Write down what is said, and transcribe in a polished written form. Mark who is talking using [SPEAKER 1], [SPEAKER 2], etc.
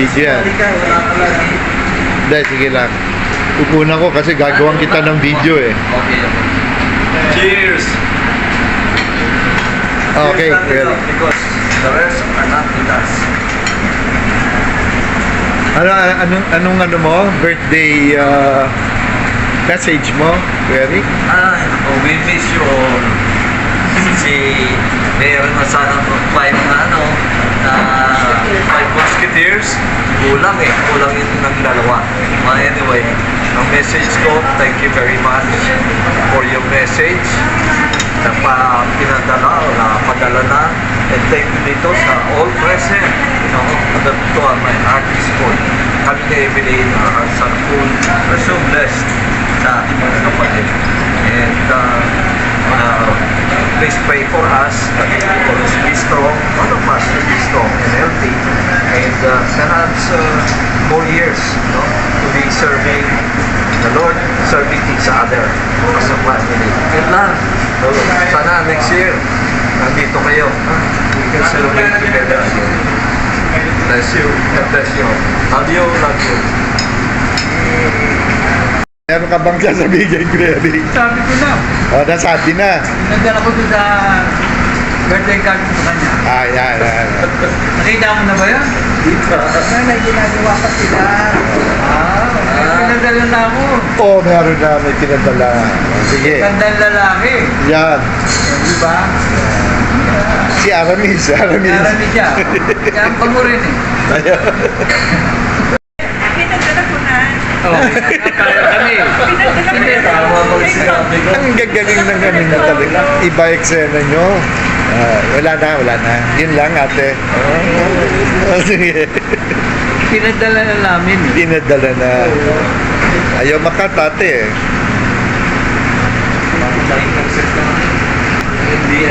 [SPEAKER 1] video yan.
[SPEAKER 2] Halika, wala ka lagi.
[SPEAKER 1] Hindi, sige lang. Kukunan ko kasi gagawin kita ng video eh.
[SPEAKER 2] Okay. Cheers!
[SPEAKER 1] Okay,
[SPEAKER 2] Cheers natin,
[SPEAKER 1] ready.
[SPEAKER 2] because the rest are not with us.
[SPEAKER 1] Anong mo? Birthday message mo? Ready?
[SPEAKER 2] We miss you all. Si Mayor na sana five musketeers. Kulang yun ng dalawa. Anyway, ang message ko, thank you very much for your message. Pinadala o napadala na. And thank you dito sa all present. To my heart is full. Kami na Evelyn, our hearts are full. We're so blessed sa ating mga kapatid. And please pray for us that we will always be strong. All of us will be strong and healthy. And perhaps more years to be serving the Lord, serving each other as a family. Yun lang. So, sana next year, nandito kayo. We can celebrate together again. Bless you. God bless you. Love you. Love you.
[SPEAKER 1] Meron ka bang sasabihin kay Kuya Rick?
[SPEAKER 3] Sabi ko na.
[SPEAKER 1] O, nasabi na.
[SPEAKER 3] Nandala ko doon sa birthday card ko sa kanya.
[SPEAKER 1] Yan.
[SPEAKER 3] Nakita mo na ba yan? May ginagawa pa sila. Pinadala na ako.
[SPEAKER 1] Oo, meron na. May pinadala. Sige.
[SPEAKER 3] Gandang lalaki.
[SPEAKER 1] Yan.
[SPEAKER 3] Di ba?
[SPEAKER 1] Si Aramis.
[SPEAKER 3] Marami siya. Kaya ang bango rin eh.
[SPEAKER 4] Pinagdala ko na.
[SPEAKER 3] Oo. Kami. Hindi.
[SPEAKER 2] Tama mo sinabi ko.
[SPEAKER 1] Ang gagaling ng galing mo talaga. Iba eksena nyo. Wala na. Yun lang, ate. Sige.
[SPEAKER 3] Pinadala na namin.
[SPEAKER 1] Pinadala na. Ayaw makatate eh.
[SPEAKER 2] Hindi